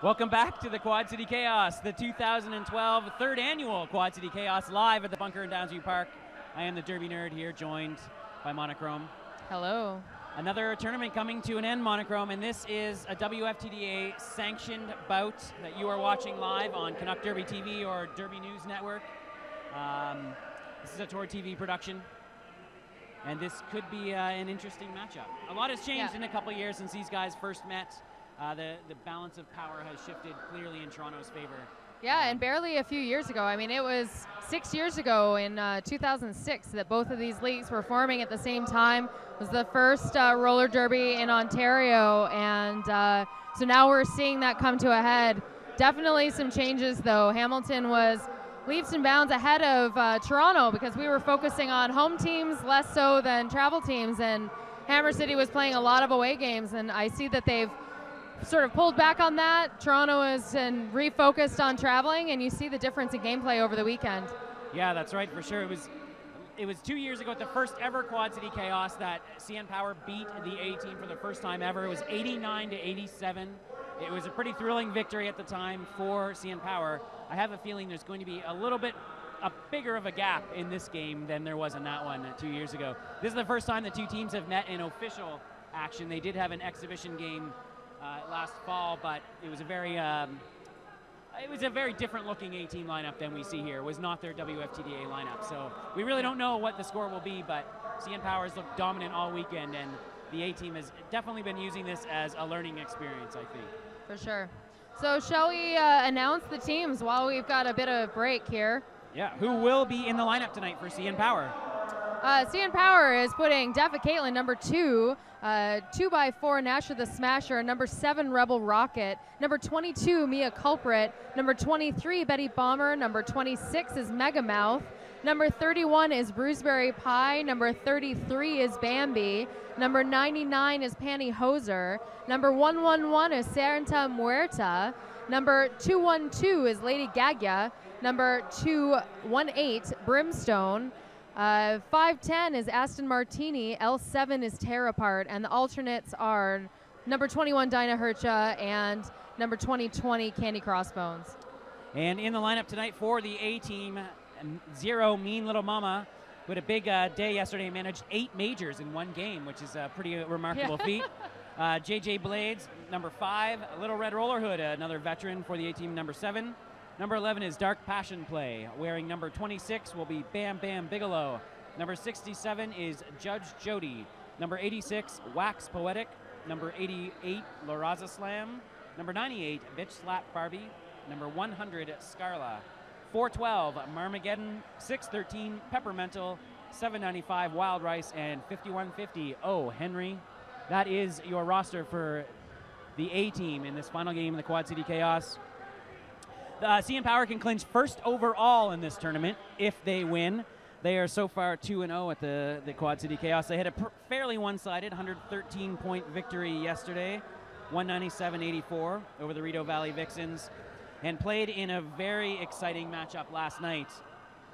Welcome back to the Quad City Chaos, the 2012 third annual Quad City Chaos, live at the Bunker in Downsview Park. I am the Derby Nerd here, joined by Monochrome. Hello. Another tournament coming to an end, Monochrome, and this is a WFTDA sanctioned bout that you are watching live on Canuck Derby TV or Derby News Network. This is a TORD TV production, and this could be an interesting matchup. A lot has changed in a couple of years since these guys first met. The balance of power has shifted clearly in Toronto's favor. Yeah, and barely a few years ago. I mean, it was 6 years ago in 2006 that both of these leagues were forming at the same time. It was the first roller derby in Ontario, and so now we're seeing that come to a head. Definitely some changes, though. Hamilton was leaps and bounds ahead of Toronto because we were focusing on home teams less so than travel teams, and Hammer City was playing a lot of away games, and I see that they've sort of pulled back on that. Toronto is and refocused on traveling, and you see the difference in gameplay over the weekend. Yeah, that's right, for sure. It was 2 years ago at the first ever Quad City Chaos that CN Power beat the A team for the first time ever. It was 89-87. It was a pretty thrilling victory at the time for CN Power. I have a feeling there's going to be a bigger of a gap in this game than there was in that one 2 years ago. This is the first time the two teams have met in official action. They did have an exhibition game last fall, but it was a very different looking A-team lineup than we see here. It was not their WFTDA lineup, so we really don't know what the score will be, but CN Power's looked dominant all weekend, and the A-team has definitely been using this as a learning experience, I think. For sure. So shall we announce the teams while we've got a bit of break here? Yeah, who will be in the lineup tonight for CN Power? CN Power is putting Defa Caitlin, number 2, 2x4 Nasher the Smasher, number 7 Rebel Rocket, number 22 Mia Culprit, number 23 Betty Bomber, number 26 is Megamouth, number 31 is Bruceberry Pie, number 33 is Bambi, number 99 is Pantyhoser, number 111 is Santa Muerta, number 212 is Lady Gaga, number 218 Brimstone, 510 is Aston Martini, L7 is Tear Apart, and the alternates are number 21 Dinah Hercha and number 20 Candy Crossbones. And in the lineup tonight for the A-team, 0 Mean Little Mama, who had a big day yesterday, managed 8 majors in one game, which is a pretty remarkable feat. JJ Blades, number 5, Little Red Roller Hood, another veteran for the A-team, number 7. Number 11 is Dark Passion Play. Wearing number 26 will be Bam Bam Bigelow. Number 67 is Judge Jody. Number 86, Wax Poetic. Number 88, La Raza Slam. Number 98, Bitch Slap Barbie. Number 100, Scarla. 412, Marmageddon. 613, Peppermental. 795, Wild Rice. And 5150, Oh Henry. That is your roster for the A-team in this final game in the Quad City Chaos. CN Power can clinch first overall in this tournament if they win. They are so far 2-0 at the Quad City Chaos. They had a fairly one-sided 113-point victory yesterday, 197-84 over the Rideau Valley Vixens, and played in a very exciting matchup last night,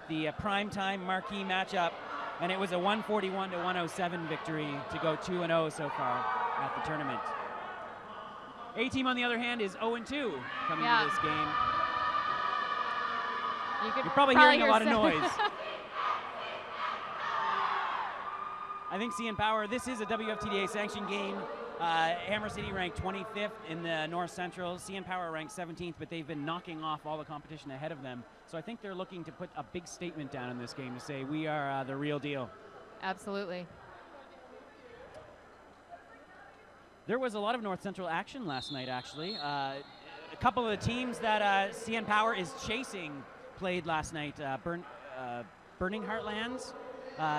the primetime marquee matchup, and it was a 141-107 victory to go 2-0 so far at the tournament. A-team, on the other hand, is 0-2 coming to this game. You're probably hearing a lot of noise. I think CN Power, this is a WFTDA sanctioned game. Hammer City ranked 25th in the North Central. CN Power ranked 17th, but they've been knocking off all the competition ahead of them. So I think they're looking to put a big statement down in this game to say we are the real deal. Absolutely. There was a lot of North Central action last night, actually. A couple of the teams that CN Power is chasing played last night. Burning Heartlands,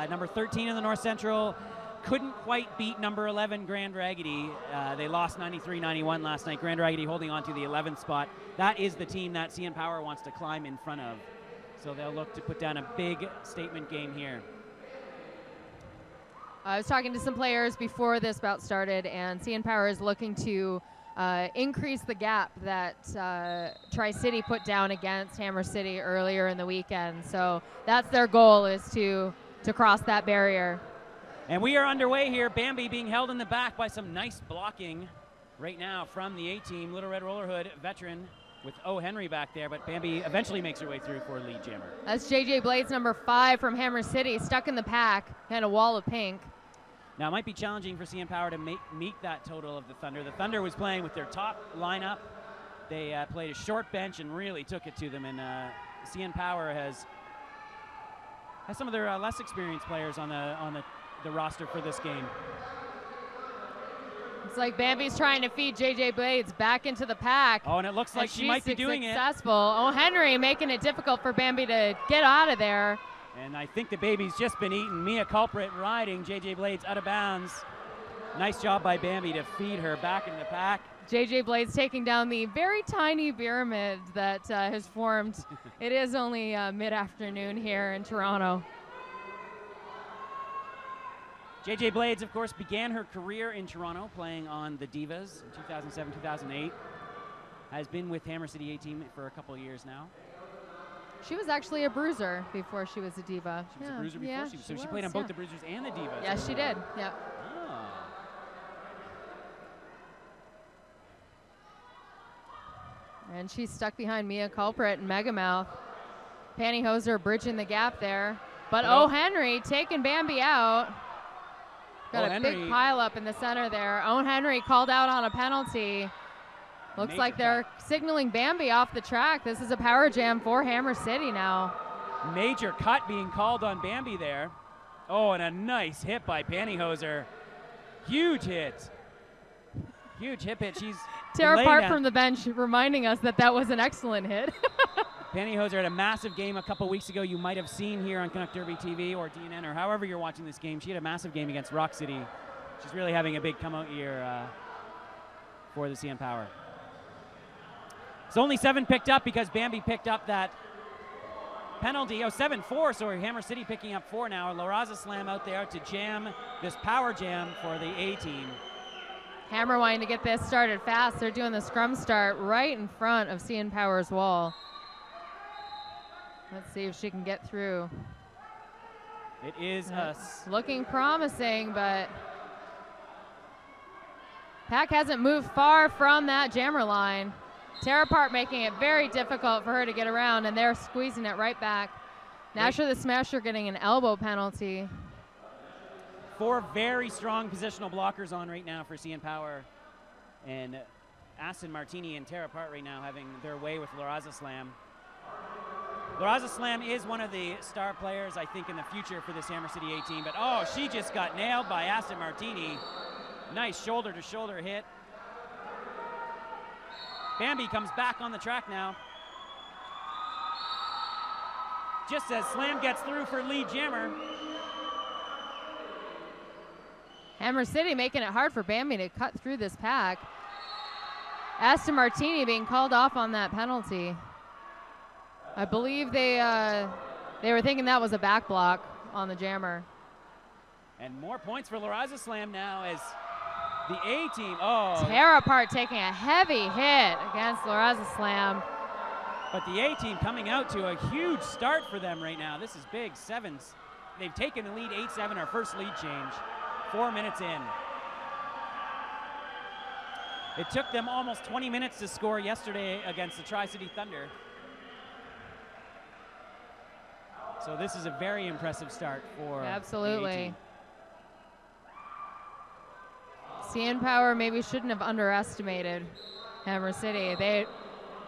number 13 in the North Central, couldn't quite beat number 11 Grand Raggedy. They lost 93-91 last night. Grand Raggedy holding on to the 11th spot. That is the team that CN Power wants to climb in front of. So they'll look to put down a big statement game here. I was talking to some players before this bout started, and CN Power is looking to increase the gap that Tri-City put down against Hammer City earlier in the weekend. So that's their goal, is to cross that barrier. And we are underway here. Bambi being held in the back by some nice blocking right now from the A-team. Little Red Roller Hood veteran with O. Henry back there, but Bambi eventually makes her way through for lead jammer. That's JJ Blades, number 5 from Hammer City, stuck in the pack and a wall of pink. Now it might be challenging for CN Power to meet that total of the Thunder. The Thunder was playing with their top lineup. They played a short bench and really took it to them, and CN Power has some of their less experienced players on the roster for this game. It's like Bambi's trying to feed JJ Blades back into the pack. Oh, and it looks like she might be doing successful. Oh, Henry making it difficult for Bambi to get out of there. And I think the baby's just been eaten. Mia Culprit riding JJ Blades out of bounds. Nice job by Bambi to feed her back in the pack. JJ Blades taking down the very tiny pyramid that has formed. It is only mid-afternoon here in Toronto. JJ Blades, of course, began her career in Toronto playing on the Divas in 2007-2008. Has been with Hammer City A-team for a couple of years now. She was actually a bruiser before she was a diva. She was a bruiser before she played on both the bruisers and the divas. Yes, she did. Yep. Oh. And she's stuck behind Mia Culprit and Megamouth. Pantyhose bridging the gap there. But O. Henry taking Bambi out. Got a big pile up in the center there. O. Henry called out on a penalty. Looks like they're signaling Bambi off the track. This is a power jam for Hammer City now. Major cut being called on Bambi there. Oh, and a nice hit by Pantyhose. Huge hit. Huge hip hit. She's Tara Part from the bench reminding us that was an excellent hit. Pantyhose had a massive game a couple weeks ago. You might have seen here on Canuck Derby TV or DNN or however you're watching this game. She had a massive game against Rock City. She's really having a big come-out year for the CN Power. It's only 7 picked up because Bambi picked up that penalty. Oh, 7-4, so Hammer City picking up 4 now. La Raza Slam out there to jam this power jam for the A-team. Hammer wanting to get this started fast. They're doing the scrum start right in front of CN Power's wall. Let's see if she can get through. It is looking promising, but pack hasn't moved far from that jammer line. Tara Part making it very difficult for her to get around, and they're squeezing it right back. Nasher the Smasher getting an elbow penalty. 4 very strong positional blockers on right now for CN Power. And Aston Martini and Tara Part right now having their way with La Raza Slam. La Raza Slam is one of the star players, I think, in the future for this Hammer City A-team. But, oh, she just got nailed by Aston Martini. Nice shoulder-to-shoulder hit. Bambi comes back on the track now. Just as Slam gets through for lead jammer. Hammer City making it hard for Bambi to cut through this pack. Aston Martini being called off on that penalty. I believe they were thinking that was a back block on the jammer. And more points for La Raza Slam now as the A-team, oh. Tara Part taking a heavy hit against La Raza Slam. But the A-team coming out to a huge start for them right now. This is big, 7s. They've taken the lead 8-7, our first lead change, 4 minutes in. It took them almost 20 minutes to score yesterday against the Tri-City Thunder. So this is a very impressive start for absolutely. The A-team. CN Power maybe shouldn't have underestimated Hammer City.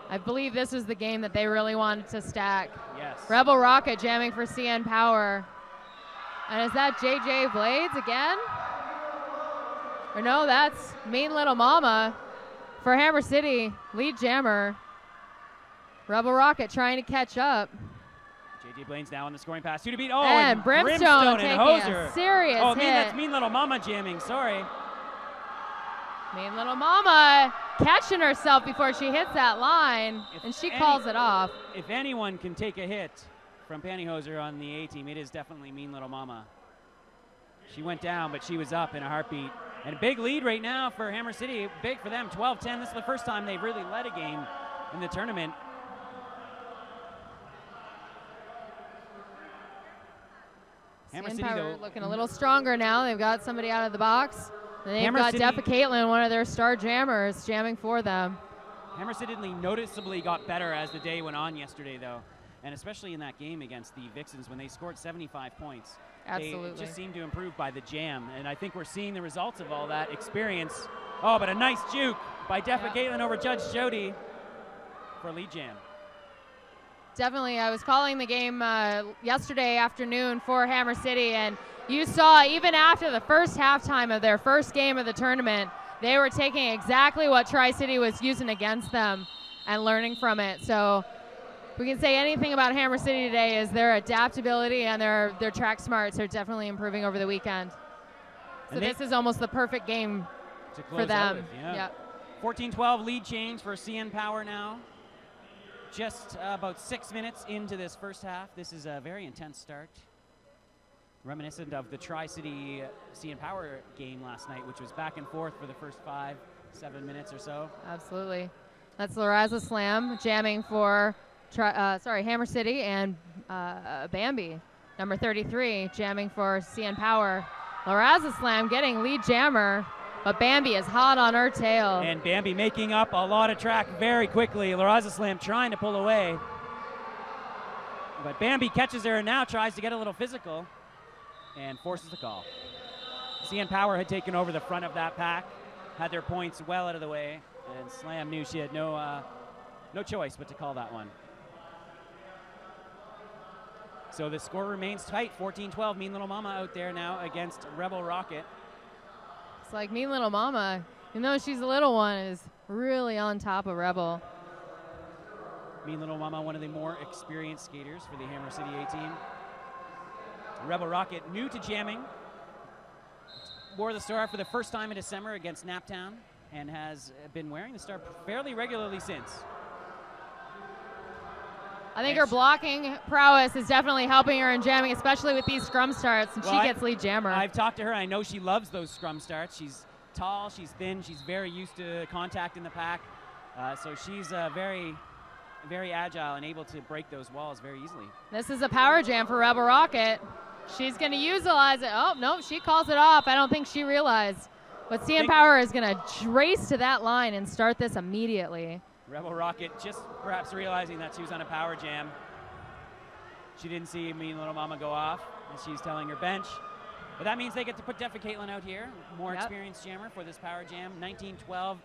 I believe this was the game that they really wanted to stack. Yes. Rebel Rocket jamming for CN Power. And is that JJ Blades again? Or no, that's Mean Little Mama for Hammer City, lead jammer. Rebel Rocket trying to catch up. JJ Blades now on the scoring pass. 2 to beat. Oh, and Brimstone taking Hoser. A serious hit. That's Mean Little Mama jamming. Sorry. Mean Little Mama catching herself before she hits that line, and she calls it off. If anyone can take a hit from Pantyhose on the A-team, it is definitely Mean Little Mama. She went down, but she was up in a heartbeat. And a big lead right now for Hammer City. Big for them, 12-10. This is the first time they've really led a game in the tournament. Hammer City, though, looking a little stronger now. They've got somebody out of the box. They've got Defa Caitlin, one of their star jammers, jamming for them. Hammer City noticeably got better as the day went on yesterday, though, and especially in that game against the Vixens when they scored 75 points. Absolutely. They just seemed to improve by the jam, and I think we're seeing the results of all that experience. Oh, but a nice juke by Defa Caitlin over Judge Jody for lead jam. Definitely, I was calling the game yesterday afternoon for Hammer City, and you saw even after the first halftime of their first game of the tournament, they were taking exactly what Tri-City was using against them and learning from it. So if we can say anything about Hammer City today is their adaptability and their track smarts are definitely improving over the weekend. So this is almost the perfect game for them. Yeah. 14-12 lead change for CN Power now. Just about 6 minutes into this first half. This is a very intense start. Reminiscent of the Tri-City CN Power game last night, which was back and forth for the first 5-7 minutes or so. Absolutely. That's Laraza Slam jamming for Hammer City, and Bambi, number 33, jamming for CN Power. Laraza Slam getting lead jammer, but Bambi is hot on her tail. And Bambi making up a lot of track very quickly. Laraza Slam trying to pull away. But Bambi catches her and now tries to get a little physical and forces the call. CN Power had taken over the front of that pack, had their points well out of the way, and Slam knew she had no choice but to call that one. So the score remains tight, 14-12. Mean Little Mama out there now against Rebel Rocket. It's like Mean Little Mama, even though she's a little one, is really on top of Rebel. Mean Little Mama, one of the more experienced skaters for the Hammer City A team. Rebel Rocket, new to jamming, wore the star for the first time in December against Naptown and has been wearing the star fairly regularly since. I think her blocking prowess is definitely helping her in jamming, especially with these scrum starts, and she gets lead jammer. I've talked to her. I know she loves those scrum starts. She's tall, she's thin, she's very used to contact in the pack, so she's very, very agile and able to break those walls very easily. This is a power jam for Rebel Rocket. She's going to utilize it. Oh, no, she calls it off. I don't think she realized. But CN Power is going to race to that line and start this immediately. Rebel Rocket just perhaps realizing that she was on a power jam. She didn't see Mean Little Mama go off, and she's telling her bench. But that means they get to put Defa Caitlin out here, more experienced jammer for this power jam. 19-12,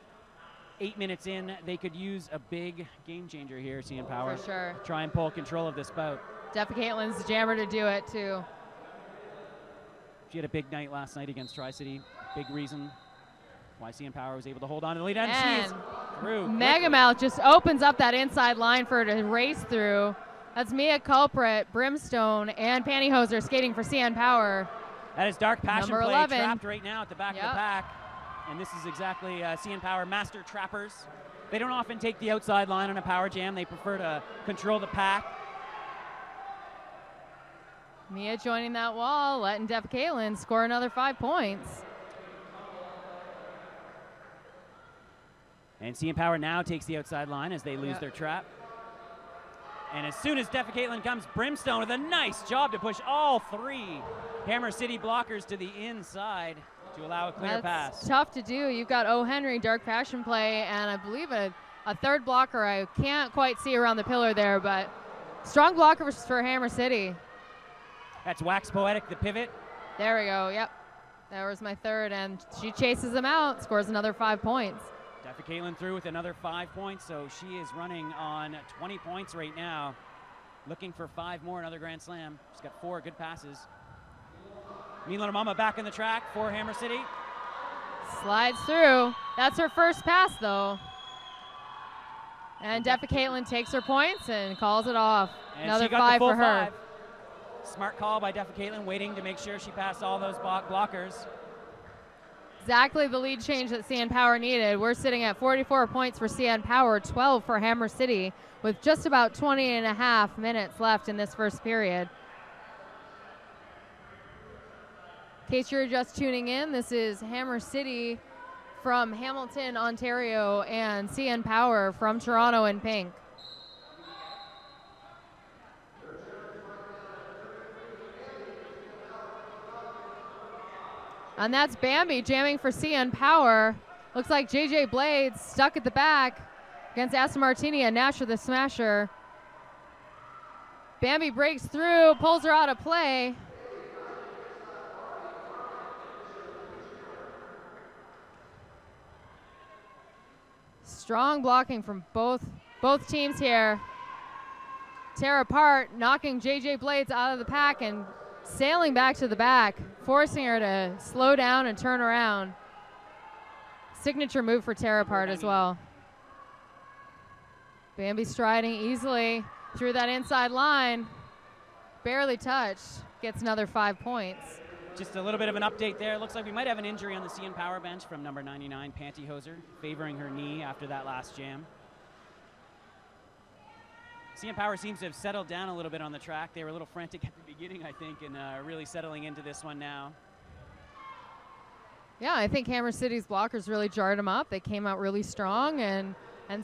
8 minutes in. They could use a big game changer here, CN Power. For sure. Try and pull control of this bout. Defa Caitlin's the jammer to do it, too. She had a big night last night against Tri-City. Big reason why CN Power was able to hold on to the lead. And she's through. Megamouth just opens up that inside line for her to race through. That's Mia Culprit, Brimstone, and Pantyhoser skating for CN Power. That is Dark Passion Number play 11. trapped right now at the back of the pack. And this is exactly CN Power master trappers. They don't often take the outside line on a power jam. They prefer to control the pack. Mia joining that wall, letting Defa Caitlin score another 5 points. And CN Power now takes the outside line as they lose their trap. And as soon as Defa Caitlin comes, Brimstone with a nice job to push all three Hammer City blockers to the inside to allow a clear pass. That's tough to do. You've got O. Henry, Dark Passion play, and I believe a third blocker. I can't quite see around the pillar there, but strong blockers for Hammer City. That's Wax Poetic, the pivot. There we go, yep. That was my third, and she chases them out, scores another 5 points. Defa Caitlin through with another 5 points, so she is running on 20 points right now. Looking for 5 more, another Grand Slam. She's got 4 good passes. Mean Little Mama back in the track for Hammer City. Slides through. That's her first pass, though. And Defa Caitlin takes her points and calls it off. And another she got 5 the full for her. 5. Smart call by Defa Caitlin, waiting to make sure she passed all those blockers. Exactly the lead change that CN Power needed. We're sitting at 44 points for CN Power, 12 for Hammer City, with just about 20.5 minutes left in this first period. In case you're just tuning in, this is Hammer City from Hamilton, Ontario, and CN Power from Toronto in pink. And that's Bambi jamming for CN Power. Looks like JJ Blades stuck at the back against Asta Martini and Nasher the Smasher. Bambi breaks through, pulls her out of play. Strong blocking from both teams here. Tear apart, knocking JJ Blades out of the pack and sailing back to the back, forcing her to slow down and turn around. Signature move for Tear apart as well. Bambi striding easily through that inside line. Barely touched, gets another 5 points. Just a little bit of an update there. Looks like we might have an injury on the CN Power bench from number 99, Pantyhose, favoring her knee after that last jam. CN Power seems to have settled down a little bit on the track. They were a little frantic at the beginning, I think, and really settling into this one now. Yeah, I think Hammer City's blockers really jarred them up. They came out really strong and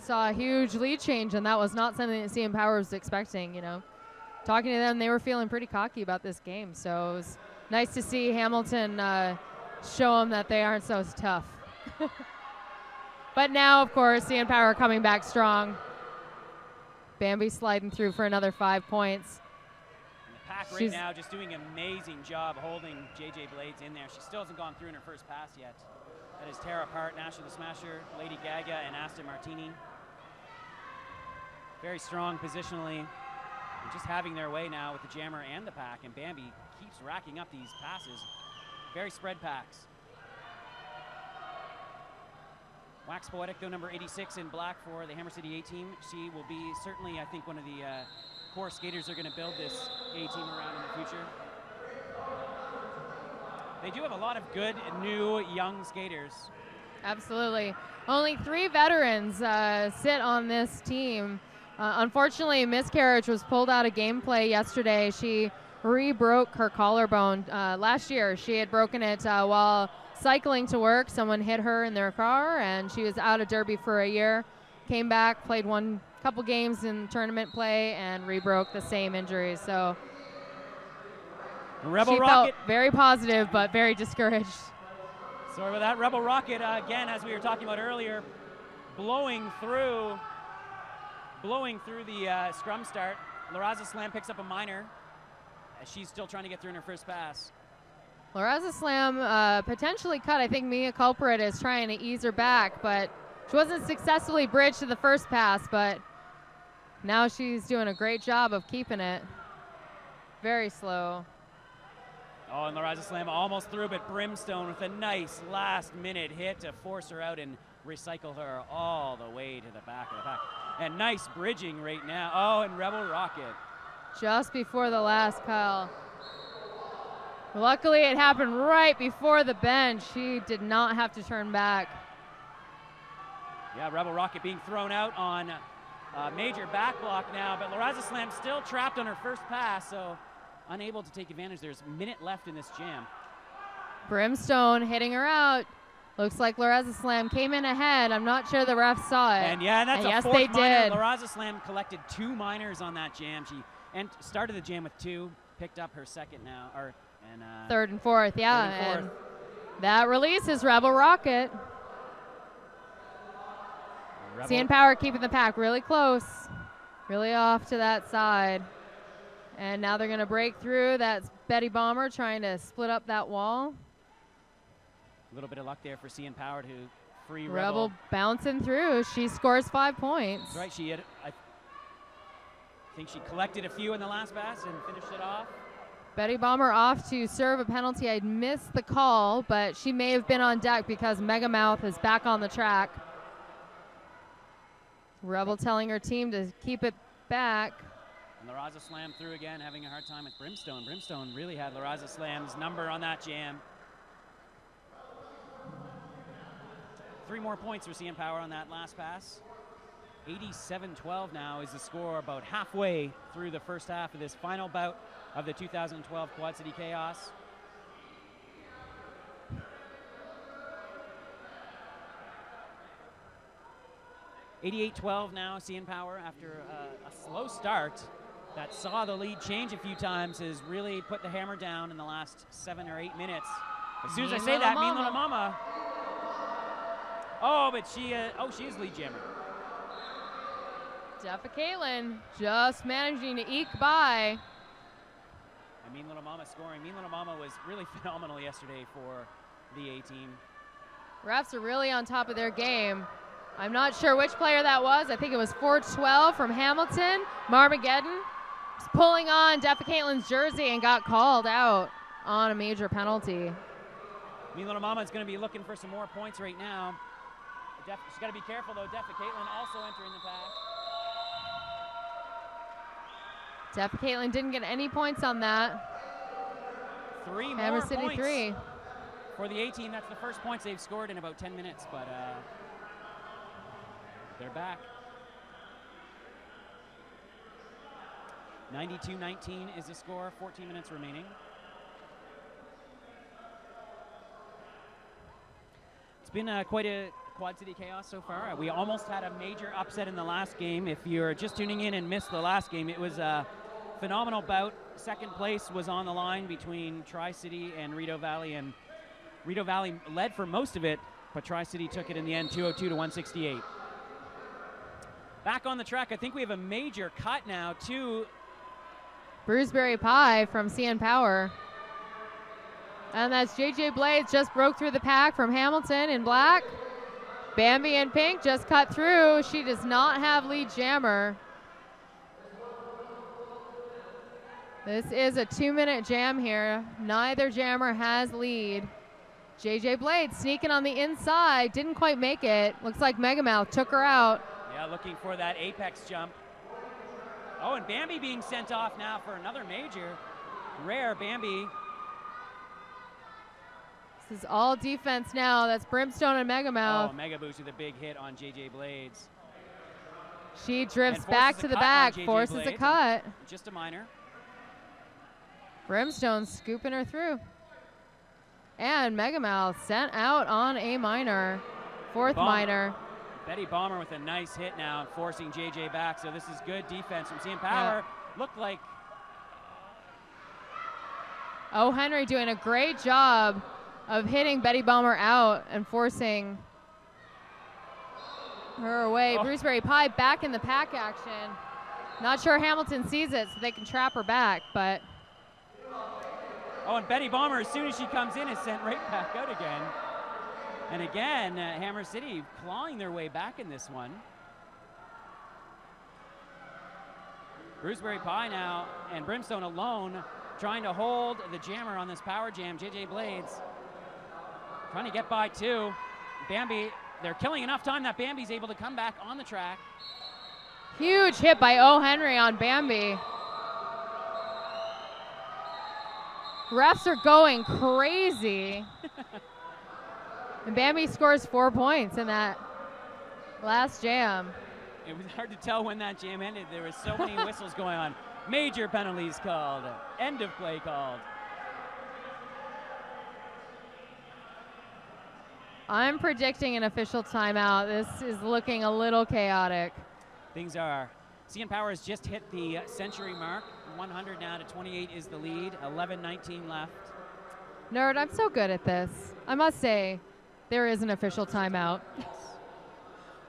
saw a huge lead change, and that was not something that CN Power was expecting, you know. Talking to them, they were feeling pretty cocky about this game, so it was nice to see Hamilton show them that they aren't so tough. But now, of course, CN Power coming back strong. Bambi sliding through for another 5 points. And the pack right now just doing an amazing job holding JJ Blades in there. She still hasn't gone through in her first pass yet. That is Tear apart, Nasher the Smasher, Lady Gaga, and Asta Martini. Very strong positionally. And just having their way now with the jammer and the pack, and Bambi keeps racking up these passes. Very spread packs. Wax Poetic, though, number 86 in black for the Hammer City A-team. She will be certainly, I think, one of the core skaters they're going to build this A-team around in the future. They do have a lot of good, new, young skaters. Absolutely. Only 3 veterans sit on this team. Unfortunately, Miscarriage was pulled out of gameplay yesterday. She re-broke her collarbone. Last year, she had broken it while cycling to work. Someone hit her in their car, and she was out of Derby for a year. Came back, played couple games in tournament play, and re-broke the same injury. So Rebel she Rocket felt very positive, but very discouraged. Sorry about that. Rebel Rocket, again, as we were talking about earlier, blowing through the scrum start. Laraza Slam picks up a minor as she's still trying to get through in her first pass. Laraza Slam potentially cut. I think Mia Culprit is trying to ease her back, but she wasn't successfully bridged to the first pass, but now she's doing a great job of keeping it. Very slow. Oh, and Laraza Slam almost through, but Brimstone with a nice last-minute hit to force her out and recycle her all the way to the back of the pack. And nice bridging right now. Oh, and Rebel Rocket. Just before the last, Kyle. Luckily, it happened right before the bench. She did not have to turn back. Yeah, Rebel Rocket being thrown out on a major back block now, but Laraza Slam still trapped on her first pass, so unable to take advantage. There's a minute left in this jam. Brimstone hitting her out. Looks like Laraza Slam came in ahead. I'm not sure the refs saw it. And yeah, that's yes, a fourth they minor. did. Laraza Slam collected 2 minors on that jam. She started the jam with 2, picked up her second now, third and fourth, yeah. Third and fourth. And that releases Rebel Rocket. CN Power keeping the pack really close, really off to that side. And now they're going to break through. That's Betty Bomber trying to split up that wall. A little bit of luck there for CN Power to free Rebel bouncing through. She scores 5 points. That's right. She had, I think she collected a few in the last pass and finished it off. Betty Bomber off to serve a penalty. I missed the call, but she may have been on deck because Mega Mouth is back on the track. Rebel telling her team to keep it back. And Laraza Slam through again, having a hard time with Brimstone. Brimstone really had Laraza Slam's number on that jam. 3 more points for CN Power on that last pass. 87-12 now is the score, about halfway through the first half of this final bout of the 2012 Quad City Chaos. $88-12 now, CN Power, after a slow start that saw the lead change a few times, has really put the hammer down in the last 7 or 8 minutes. As soon as I say that, Mean Little Mama. Oh, but she is lead jammer. Defecatelyn just managing to eke by. And Mean Little Mama scoring. Mean Little Mama was really phenomenal yesterday for the A team. Refs are really on top of their game. I'm not sure which player that was. I think it was 412 from Hamilton. Marmageddon was pulling on Defecatelyn's jersey and got called out on a major penalty. Mean Little Mama is going to be looking for some more points right now. She's got to be careful, though. Defecatelyn also entering the pack. Defecatelyn didn't get any points on that. 3 more Hammer City points 3. For the A team. That's the first points they've scored in about 10 minutes, but they're back. 92-19 is the score, 14 minutes remaining. It's been quite a Quad City chaos so far. We almost had a major upset in the last game. If you're just tuning in and missed the last game, it was a phenomenal bout. Second place was on the line between Tri-City and Rideau Valley, and Rideau Valley led for most of it, but Tri-City took it in the end 202 to 168. Back on the track, I think we have a major cut now to Bruceberry Pie from CN Power. And that's JJ Blades just broke through the pack from Hamilton in black. Bambi in pink just cut through. She does not have lead jammer. This is a 2-minute jam here. Neither jammer has lead. JJ Blades sneaking on the inside. Didn't quite make it. Looks like Megamouth took her out. Yeah, looking for that apex jump. Oh, and Bambi being sent off now for another major. Rare, Bambi. This is all defense now. That's Brimstone and Megamouth. Oh, Mega Boost with a big hit on JJ Blades. She drifts back to the back, forces a cut. Just a minor. Brimstone scooping her through. And Megamouth sent out on a minor. Fourth minor. Betty Bomber with a nice hit now, forcing JJ back. So this is good defense from CN Power. Yeah. Looked like Henry doing a great job of hitting Betty Bomber out and forcing her away. Bruceberry Pie back in the pack action. Not sure Hamilton sees it, so they can trap her back, but. Oh, and Betty Bomber, as soon as she comes in, is sent right back out again. And again, Hammer City clawing their way back in this one. Bruceberry Pie now and Brimstone alone trying to hold the jammer on this power jam. JJ Blades trying to get by two. Bambi, they're killing enough time that Bambi's able to come back on the track. Huge hit by O. Henry on Bambi. Refs are going crazy. And Bambi scores 4 points in that last jam. It was hard to tell when that jam ended. There were so many whistles going on. Major penalties called. End of play called. I'm predicting an official timeout. This is looking a little chaotic. Things are. CN Power has just hit the century mark. 100 now to 28 is the lead. 11:19 left. Nerd, I'm so good at this. I must say, there is an official timeout. Yes.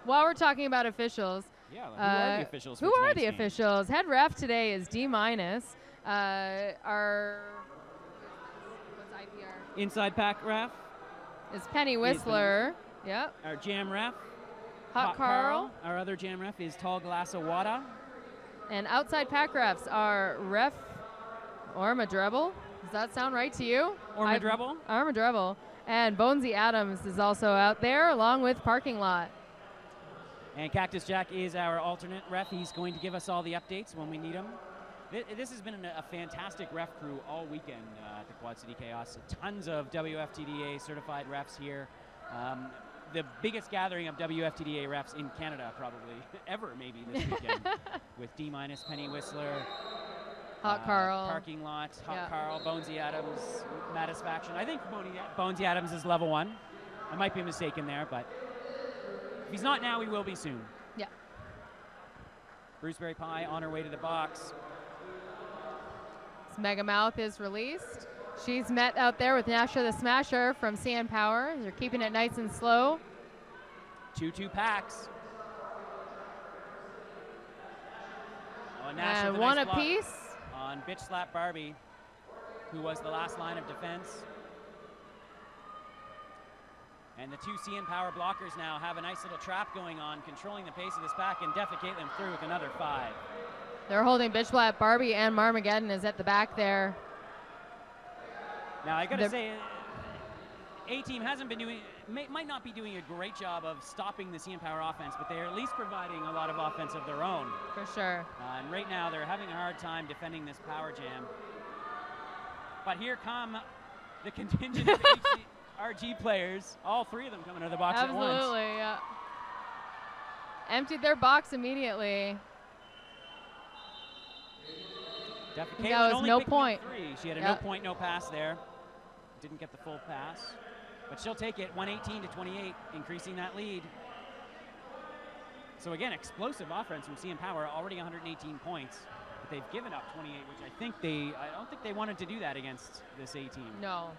While we're talking about officials. Yeah, who are the officials? Who are the officials? Head ref today is D-. Our what's IPR? Inside pack ref is Penny Whistler. Yep. Our jam ref. Hot Carl. Our other jam ref is Tall Galassa Wada. And outside pack refs are Ref Orma Drebel. Does that sound right to you? Orma Drebel. Orma Drebel. And Bonesy Adams is also out there along with Parking Lot. And Cactus Jack is our alternate ref. He's going to give us all the updates when we need him. This has been a fantastic ref crew all weekend at the Quad City Chaos. Tons of WFTDA certified refs here. The biggest gathering of WFTDA refs in Canada probably ever maybe this weekend with D-, Penny Whistler, Hot Carl, Parking Lot, Hot Carl, Bonesy Adams, Matisfaction. I think Bonesy Adams is level 1. I might be mistaken there, but if he's not now, he will be soon. Yeah. Bruceberry Pie on her way to the box. Megamouth is released. She's met out there with Nasha the Smasher from CN Power. They're keeping it nice and slow. 2-2 packs. Oh, And one nice apiece. On Bitch Slap Barbie, who was the last line of defense. And the two CN Power blockers now have a nice little trap going on, controlling the pace of this pack, and defecate them through with another 5. They're holding Bitch Slap Barbie, and Marmageddon is at the back there. Now, I gotta say, A-Team hasn't been doing, might not be doing a great job of stopping the CN Power offense, but they're at least providing a lot of offense of their own. For sure. And right now, they're having a hard time defending this power jam. But here come the contingent of HCRG players, all 3 of them coming out of the box at once. Absolutely, yeah. Emptied their box immediately. That was no point. She had a no point, no pass there. Didn't get the full pass. But she'll take it, 118 to 28, increasing that lead. So again, explosive offense from CN Power, already 118 points. But they've given up 28, which I don't think they wanted to do that against this A-Team. No.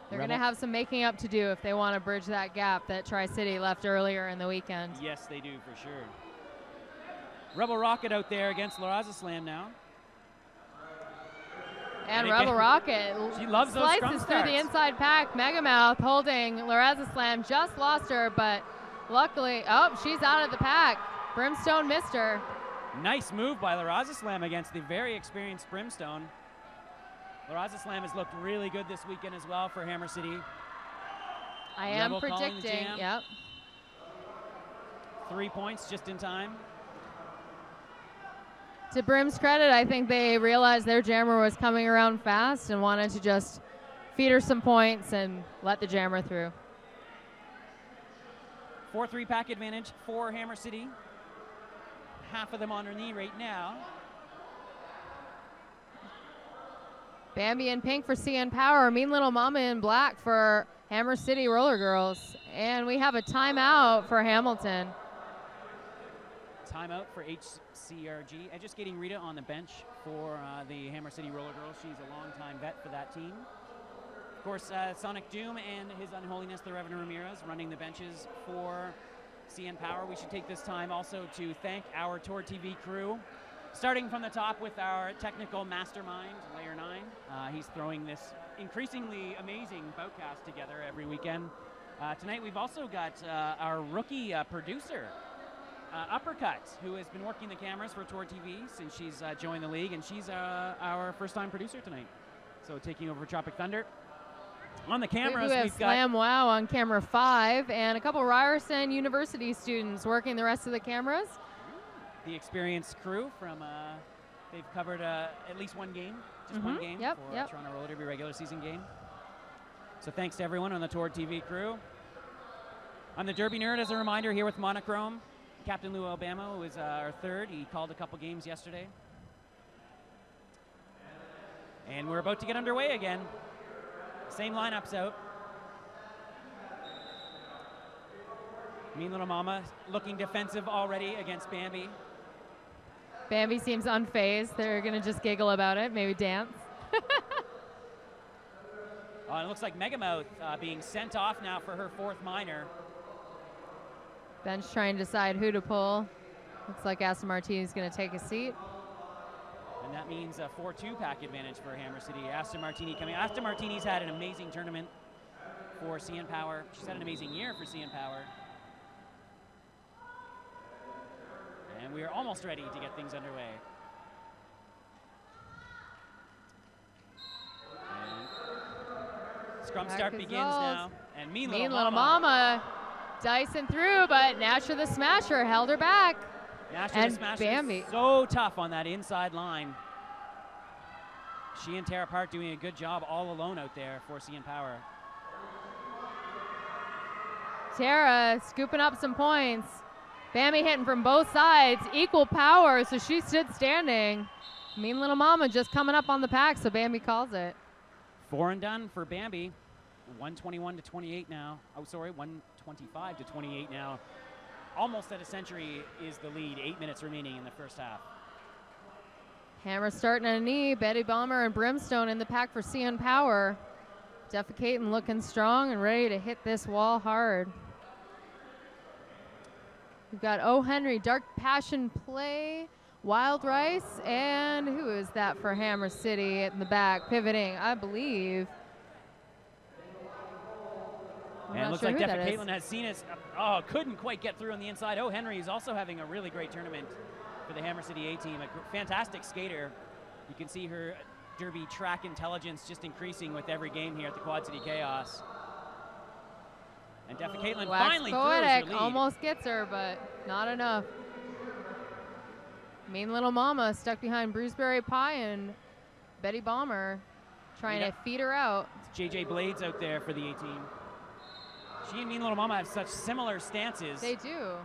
They're going to have some making up to do if they want to bridge that gap that Tri-City left earlier in the weekend. Yes, they do, for sure. Rebel Rocket out there against La Raza Slam now. And Rebel Rocket she loves those slices through the inside pack. Megamouth holding La Raza Slam, just lost her, but luckily, she's out of the pack. Brimstone missed her. Nice move by La Raza Slam against the very experienced Brimstone. La Raza Slam has looked really good this weekend as well for Hammer City. I am predicting, yep. 3 points just in time. To Brim's credit, I think they realized their jammer was coming around fast and wanted to just feed her some points and let the jammer through. 4-3 pack advantage for Hammer City. Half of them on her knee right now. Bambi in pink for CN Power. Mean Little Mama in black for Hammer City Roller Girls. And we have a timeout for Hamilton. Timeout for HCRG. Educating Rita on the bench for the Hammer City Roller Girls. She's a longtime vet for that team. Of course, Sonic Doom and His Unholiness, the Reverend Ramirez, running the benches for CN Power. We should take this time also to thank our TORD TV crew. Starting from the top with our technical mastermind, Layer 9. He's throwing this increasingly amazing boutcast together every weekend. Tonight we've also got our rookie producer, Uppercut, who has been working the cameras for TORD TV since she's joined the league, and she's our first-time producer tonight. So taking over Tropic Thunder. On the cameras, we have we've got Slam Wow on camera 5, and a couple Ryerson University students working the rest of the cameras. The experienced crew from, they've covered at least one game, just one game for Toronto Roller Derby regular season game. So thanks to everyone on the TORD TV crew. I'm the Derby Nerd, as a reminder, here with Monochrome. Captain Lou Alabama was our third. He called a couple games yesterday. And we're about to get underway again. Same lineups out. Mean Little Mama looking defensive already against Bambi. Bambi seems unfazed. They're going to just giggle about it, maybe dance. And it looks like Megamouth being sent off now for her 4th minor. Bench trying to decide who to pull. Looks like Aston Martini's going to take a seat. And that means a 4-2 pack advantage for Hammer City. Aston Martini coming. Aston Martini's had an amazing tournament for CN Power. She's had an amazing year for CN Power. And we are almost ready to get things underway. And scrum start begins now. And Mean Little Mama dicing through, but Nasha the Smasher held her back. Nasha the Smasher Bambi. So tough on that inside line. She and Tara Park doing a good job all alone out there for CN Power. Tara scooping up some points. Bambi hitting from both sides, equal power, so she stood standing. Mean Little Mama just coming up on the pack, so Bambi calls it. 4 and done for Bambi. 121 to 28 now. Oh, sorry, 125 to 28 now. Almost at a century is the lead. 8 minutes remaining in the first half. Hammer starting at a knee. Betty Bomber and Brimstone in the pack for CN Power. Defecating looking strong and ready to hit this wall hard. We've got O. Henry, Dark Passion Play, Wild Rice, and who is that for Hammer City in the back, pivoting, I believe. And it looks like Caitlin has seen us. Oh, couldn't quite get through on the inside. Oh, Henry is also having a really great tournament for the Hammer City A-team. A fantastic skater. You can see her derby track intelligence just increasing with every game here at the Quad City Chaos. And Caitlin finally throws her lead. Almost gets her, but not enough. Mean Little Mama stuck behind Bruceberry Pie and Betty Bomber trying to feed her out. It's JJ Blades out there for the A-team. She and Mean Little Mama have such similar stances. They do.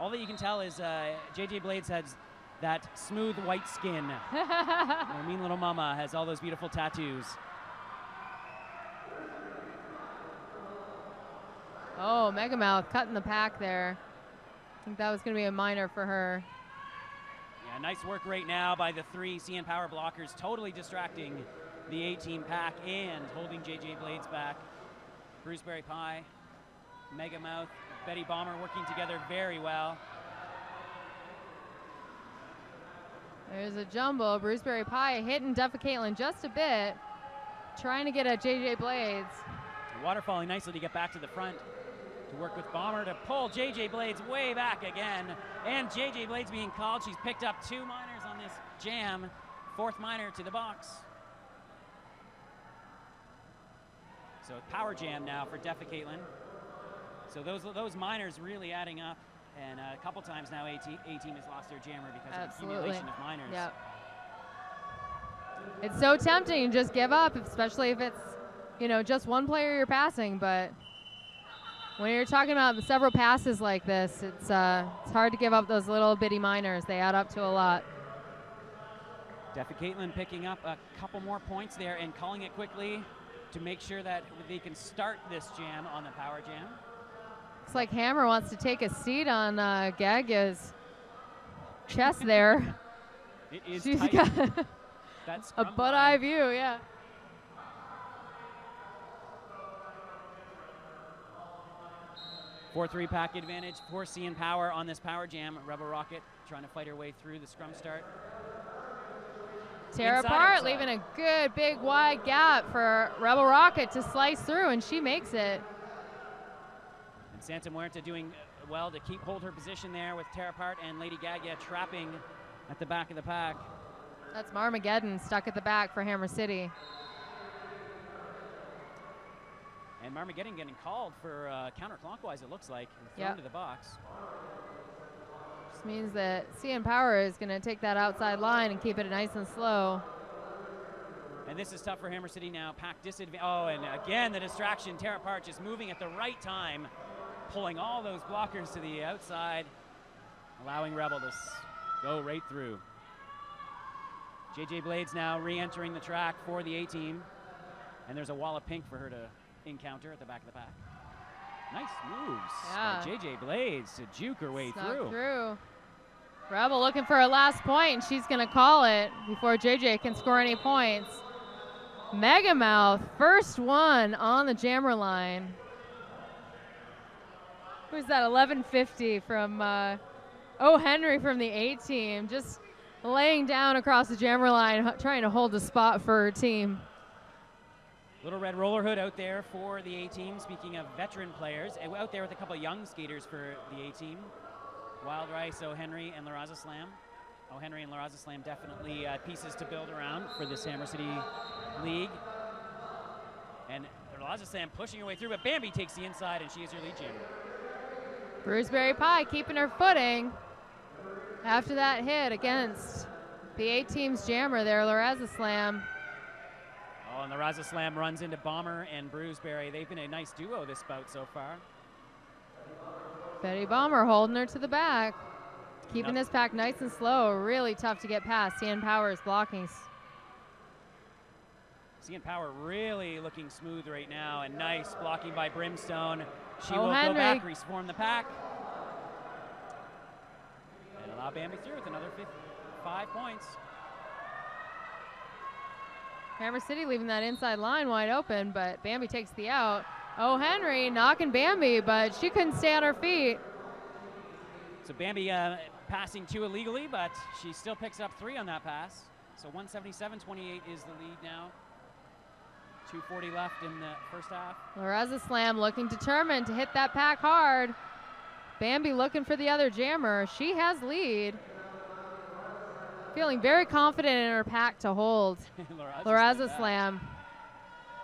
All that you can tell is JJ Blades has that smooth white skin. Mean Little Mama has all those beautiful tattoos. Oh, Megamouth cutting the pack there. I think that was going to be a minor for her. Yeah, nice work right now by the 3 CN Power blockers, totally distracting the A-team pack and holding JJ Blades back. Bruceberry Pie, Megamouth, Betty Bomber working together very well. There's a jumbo. Bruceberry Pie hitting Caitlin just a bit, trying to get at JJ Blades. Waterfalling nicely to get back to the front to work with Bomber to pull JJ Blades way back again. And JJ Blades being called. She's picked up 2 minors on this jam. 4th minor to the box. So power jam now for Caitlin. So those minors really adding up. And a couple times now A-team has lost their jammer because of accumulation of minors. Yep. It's so tempting to just give up, especially if it's, you know, just one player you're passing. But when you're talking about several passes like this, it's hard to give up those little bitty minors. They add up to a lot. Caitlin picking up a couple more points there and calling it quickly to make sure that they can start this jam on the power jam. Looks like Hammer wants to take a seat on Gaga's chest there. It is She's tight. got That's a butt-eye view, yeah. Four-3 pack advantage for CN Power on this power jam. Rebel Rocket trying to fight her way through the scrum start. Tear apart, leaving a good big wide gap for Rebel Rocket to slice through, and she makes it. And Santa Muerta doing well to hold her position there with Tear apart and Lady Gaga trapping at the back of the pack. That's Marmageddon stuck at the back for Hammer City. And Marmageddon getting called for counterclockwise, it looks like, and thrown to the box. Just means that CN Power is going to take that outside line and keep it nice and slow. And this is tough for Hammer City now. Pack disadvantage. Oh, and again, the distraction. Tear apart just moving at the right time, pulling all those blockers to the outside, allowing Rebel to go right through. JJ Blades now re-entering the track for the A-team. And there's a wall of pink for her to encounter at the back of the pack. Nice moves by JJ Blades to juke her way through. Rebel looking for a last point, and she's going to call it before JJ can score any points. Megamouth, first one on the jammer line. Who's that? 1150 from O. Henry from the A-team, just laying down across the jammer line, trying to hold a spot for her team. Little Red Roller Hood out there for the A-team. Speaking of veteran players, out there with a couple of young skaters for the A-team. Wild Rice, O. Henry, and LaRaza Slam. O. Henry and LaRaza Slam definitely pieces to build around for this Hammer City League. And LaRaza Slam pushing her way through, but Bambi takes the inside, and she is your lead jammer. Bruceberry Pie keeping her footing after that hit against the A-team's jammer there, LaRaza Slam. Oh, and the Raza Slam runs into Bomber and Bruceberry. They've been a nice duo this bout so far. Betty Bomber holding her to the back. Keeping this pack nice and slow. Really tough to get past. CN Power's blocking. CN Power really looking smooth right now, and nice blocking by Brimstone. She will go back, reform the pack, and allow Bambi through with another 5 points. Hammer City leaving that inside line wide open, but Bambi takes the out. Oh, Henry knocking Bambi, but she couldn't stay on her feet. So Bambi passing 2 illegally, but she still picks up 3 on that pass. So 177-28 is the lead now. 2:40 left in the first half. Lorenza Slam looking determined to hit that pack hard. Bambi looking for the other jammer. She has lead. Feeling very confident in her pack to hold. Lorenza Slam.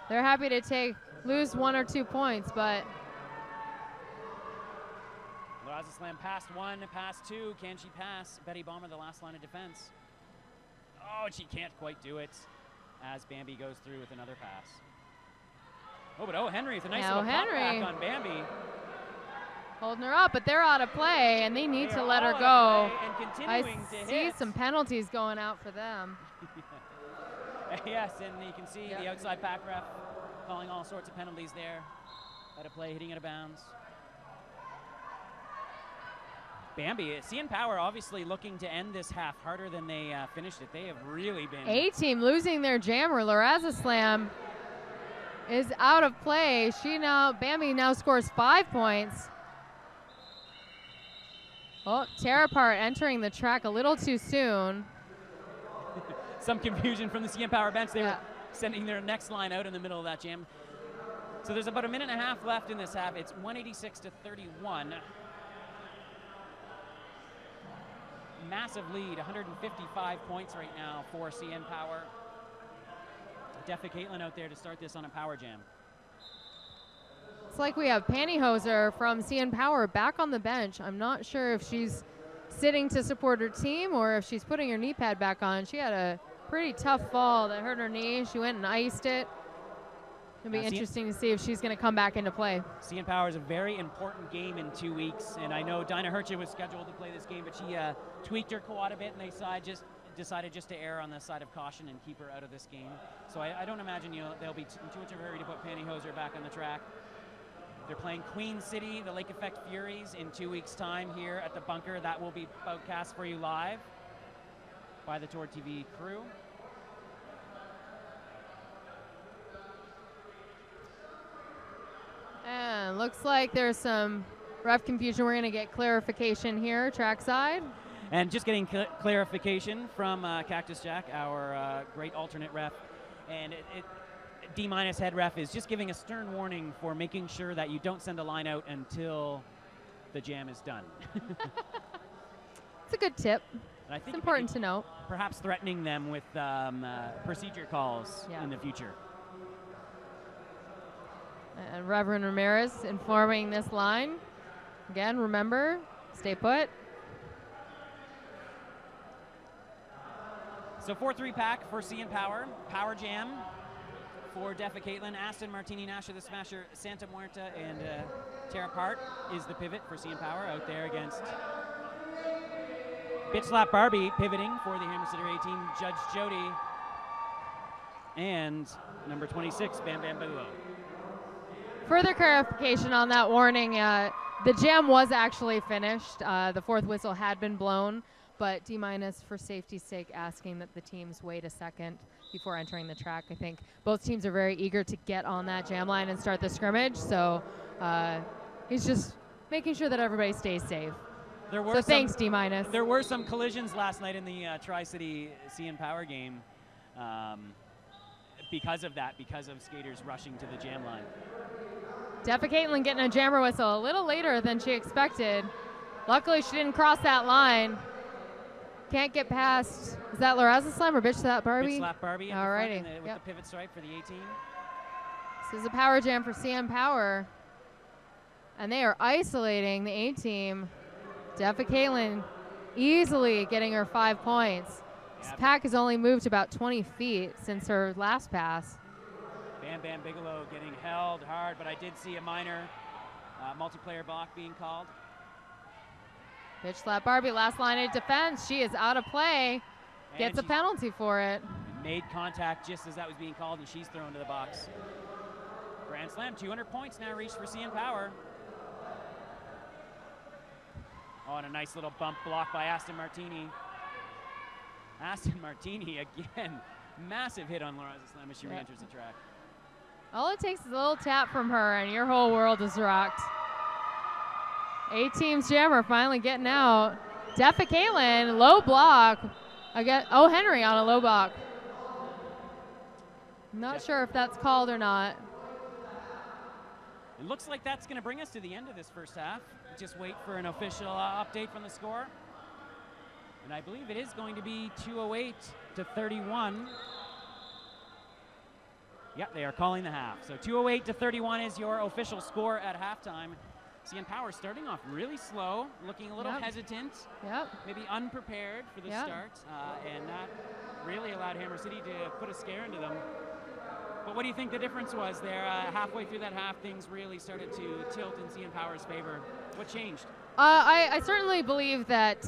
They're happy to lose 1 or 2 points, but Lorenza Slam passed 1, passed 2. Can she pass Betty Bomber the last line of defense? Oh, she can't quite do it as Bambi goes through with another pass. Oh, but Henry with a nice little pop back on Bambi. Holding her up, but they're out of play, and they need to let her go. I see some penalties going out for them. Yes, and you can see the outside pack ref calling all sorts of penalties there. Out of play, hitting out of bounds. Bambi, CN Power obviously looking to end this half harder than they finished it. They have really been. A-team losing their jammer. Lorenza Slam is out of play. Bambi now scores 5 points. Oh, Tear Apart entering the track a little too soon. Some confusion from the CN Power bench. They were sending their next line out in the middle of that jam. So there's about a minute and a half left in this half. It's 186-31. Massive lead, 155 points right now for CN Power. Deffa Caitlin out there to start this on a power jam. It's like we have Pantyhoser from CN Power back on the bench. I'm not sure if she's sitting to support her team or if she's putting her knee pad back on. She had a pretty tough fall that hurt her knee. She went and iced it. It'll be interesting to see if she's going to come back into play. CN Power is a very important game in 2 weeks, and I know Dinah Hercha was scheduled to play this game, but she tweaked her quad a bit, and they decided just to err on the side of caution and keep her out of this game. So I don't imagine they'll be too much of a hurry to put Pantyhoser back on the track. They're playing Queen City, the Lake Effect Furies, in 2 weeks' time here at the bunker. That will be broadcast for you live by the TORD TV crew. And looks like there's some ref confusion. We're going to get clarification here, trackside. And just getting clarification from Cactus Jack, our great alternate ref. And D- head ref is just giving a stern warning for making sure that you don't send a line out until the jam is done. It's a good tip. And I think it's important to know. Perhaps threatening them with procedure calls in the future. And Reverend Ramirez informing this line. Again, remember, stay put. So 4-3 pack for CN Power. Power jam for Deffa Caitlin. Aston Martini, Nasha the Smasher, Santa Muerta, and Tear Apart is the pivot for CN Power out there against Bitch Slap Barbie pivoting for the Hammer City A-team, Judge Jody, and number 26, Bam Bam Boogaloo. Further clarification on that warning, the jam was actually finished. The fourth whistle had been blown, but D- for safety's sake asking that the teams wait a second before entering the track. I think both teams are very eager to get on that jam line and start the scrimmage, so he's just making sure that everybody stays safe. Thanks, D-. There were some collisions last night in the Tri-City CN Power game because of that, because of skaters rushing to the jam line. Deffa Caitlin getting a jammer whistle a little later than she expected. Luckily, she didn't cross that line. Can't get past. Is that Lorenza Slam or Bitch Slap Barbie? Bitch Slap Barbie. Alrighty. With the pivot stripe for the 18. This is a power jam for CN Power. And they are isolating the A-team. Deffa Caitlin easily getting her 5 points. This pack has only moved about 20 feet since her last pass. Bam Bam Bigelow getting held hard, but I did see a minor multiplayer block being called. Bitch Slap Barbie, last line of defense. She is out of play. Gets a penalty for it. Made contact just as that was being called, and she's thrown to the box. Grand Slam, 200 points now reached for CN Power. Oh, and a nice little bump block by Aston Martini. Aston Martini again Massive hit on Laura's Slam as she re-enters the track. All it takes is a little tap from her, and your whole world is rocked. A-Team's jammer finally getting out. Defa Caitlin, low block. Again, oh, Henry on a low block. Not sure if that's called or not. It looks like that's going to bring us to the end of this first half. Just wait for an official update from the score. And I believe it is going to be 208 to 31. Yep, they are calling the half. So 208 to 31 is your official score at halftime. CN Power starting off really slow, looking a little hesitant, maybe unprepared for the start, and that really allowed Hammer City to put a scare into them. But what do you think the difference was there? Halfway through that half, things really started to tilt in CN Power's favor. What changed? I certainly believe that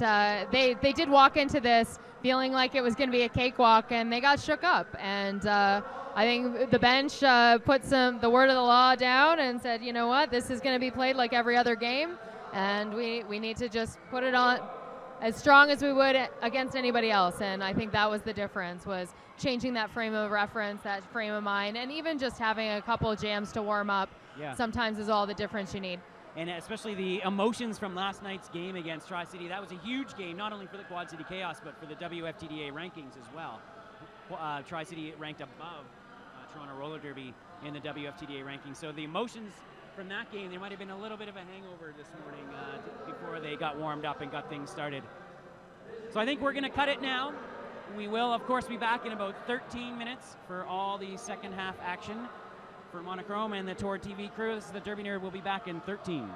they did walk into this feeling like it was going to be a cakewalk, and they got shook up. And I think the bench put the word of the law down and said, you know what, this is going to be played like every other game, and we need to just put it on as strong as we would against anybody else. And I think that was the difference, was changing that frame of reference, that frame of mind, and even just having a couple of jams to warm up sometimes is all the difference you need. And especially the emotions from last night's game against Tri-City. That was a huge game, not only for the Quad City Chaos, but for the WFTDA rankings as well. Tri-City ranked above Toronto Roller Derby in the WFTDA rankings. So the emotions from that game, there might have been a little bit of a hangover this morning before they got warmed up and got things started. So I think we're going to cut it now. We will, of course, be back in about 13 minutes for all the second half action. For Monochrome and the TORD TV crew, this is the Derby Nerd. We'll be back in 13.